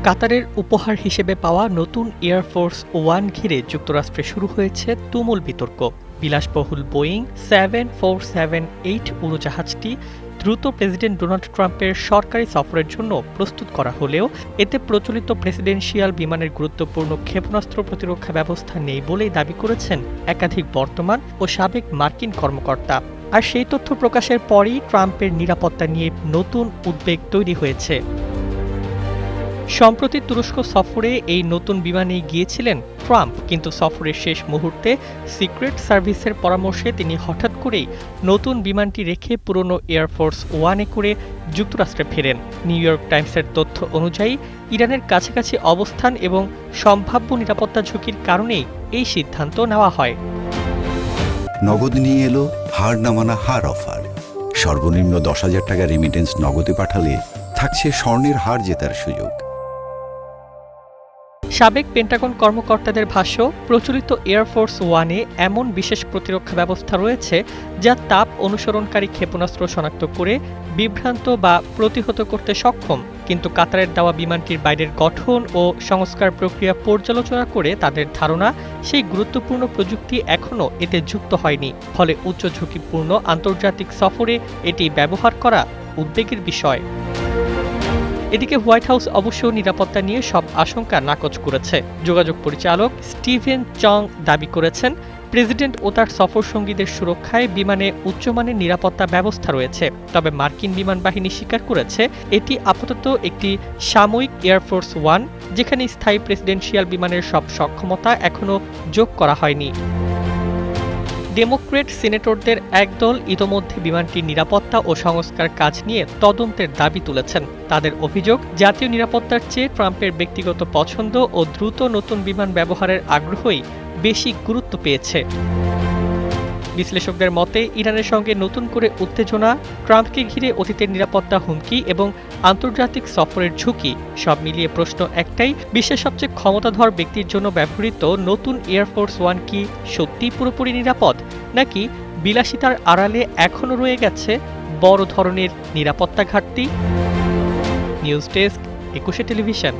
কাতারের উপহার হিসেবে পাওয়া নতুন এয়ারফোর্স ওয়ান ঘিরে যুক্তরাষ্ট্রে শুরু হয়েছে তুমুল বিতর্ক। বিলাসবহুল বোয়িং 747-8 উড়োজাহাজটি দ্রুত প্রেসিডেন্ট ডোনাল্ড ট্রাম্পের সরকারি সফরের জন্য প্রস্তুত করা হলেও এতে প্রচলিত প্রেসিডেন্সিয়াল বিমানের গুরুত্বপূর্ণ ক্ষেপণাস্ত্র প্রতিরক্ষা ব্যবস্থা নেই বলেই দাবি করেছেন একাধিক বর্তমান ও সাবেক মার্কিন কর্মকর্তা। আর সেই তথ্য প্রকাশের পরই ট্রাম্পের নিরাপত্তা নিয়ে নতুন উদ্বেগ তৈরি হয়েছে। সম্প্রতি তুরস্ক সফরে এই নতুন বিমানে গিয়েছিলেন ট্রাম্প, কিন্তু সফরের শেষ মুহূর্তে সিক্রেট সার্ভিসের পরামর্শে তিনি হঠাৎ করেই নতুন বিমানটি রেখে পুরনো এয়ারফোর্স ওয়ানে করে যুক্তরাষ্ট্রে ফেরেন। নিউ ইয়র্ক টাইমসের তথ্য অনুযায়ী ইরানের কাছাকাছি অবস্থান এবং সম্ভাব্য নিরাপত্তা ঝুঁকির কারণেই এই সিদ্ধান্ত নেওয়া হয়। নগদ নিয়ে এলো হার না মানা হার অফার। সর্বনিম্ন 10,000 টাকা রেমিটেন্স নগদে পাঠালে থাকছে স্বর্ণের হার জেতার সুযোগ। সাবেক পেন্টাগন কর্মকর্তাদের ভাষ্য, প্রচলিত এয়ারফোর্স ওয়ানে এমন বিশেষ প্রতিরক্ষা ব্যবস্থা রয়েছে যা তাপ অনুসরণকারী ক্ষেপণাস্ত্র শনাক্ত করে বিভ্রান্ত বা প্রতিহত করতে সক্ষম, কিন্তু কাতারের দেওয়া বিমানটির বাইরের গঠন ও সংস্কার প্রক্রিয়া পর্যালোচনা করে তাদের ধারণা সেই গুরুত্বপূর্ণ প্রযুক্তি এখনও এতে যুক্ত হয়নি। ফলে উচ্চ ঝুঁকিপূর্ণ আন্তর্জাতিক সফরে এটি ব্যবহার করা উদ্বেগের বিষয়। এদিকে হোয়াইট হাউস অবশ্য নিরাপত্তা নিয়ে সব আশঙ্কা নাকচ করেছে। যোগাযোগ পরিচালক স্টিভেন চং দাবি করেছেন, প্রেসিডেন্ট ও তার সফরসঙ্গীদের সুরক্ষায় বিমানে উচ্চমানের নিরাপত্তা ব্যবস্থা রয়েছে। তবে মার্কিন বিমান বাহিনী স্বীকার করেছে এটি আপাতত একটি সাময়িক এয়ারফোর্স ওয়ান, যেখানে স্থায়ী প্রেসিডেন্সিয়াল বিমানের সব সক্ষমতা এখনও যোগ করা হয়নি। ডেমোক্রেট সিনেটরদের একদল ইতোমধ্যে বিমানটির নিরাপত্তা ও সংস্কার কাজ নিয়ে তদন্তের দাবি তুলেছেন। তাদের অভিযোগ, জাতীয় নিরাপত্তার চেয়ে ট্রাম্পের ব্যক্তিগত পছন্দ ও দ্রুত নতুন বিমান ব্যবহারের আগ্রহই বেশি গুরুত্ব পেয়েছে। বিশ্লেষকদের মতে, ইরানের সঙ্গে নতুন করে উত্তেজনা, ট্রাম্পকে ঘিরে অতীতের নিরাপত্তা হুমকি এবং আন্তর্জাতিক সফরের ঝুঁকি, সব মিলিয়ে প্রশ্ন একটাই, বিশ্বের সবচেয়ে ক্ষমতাধর ব্যক্তির জন্য ব্যবহৃত নতুন এয়ারফোর্স ওয়ান কি সত্যিই পুরোপুরি নিরাপদ, নাকি বিলাসিতার আড়ালে এখনও রয়ে গেছে বড় ধরনের নিরাপত্তা ঘাটতি? News desk, 21 television.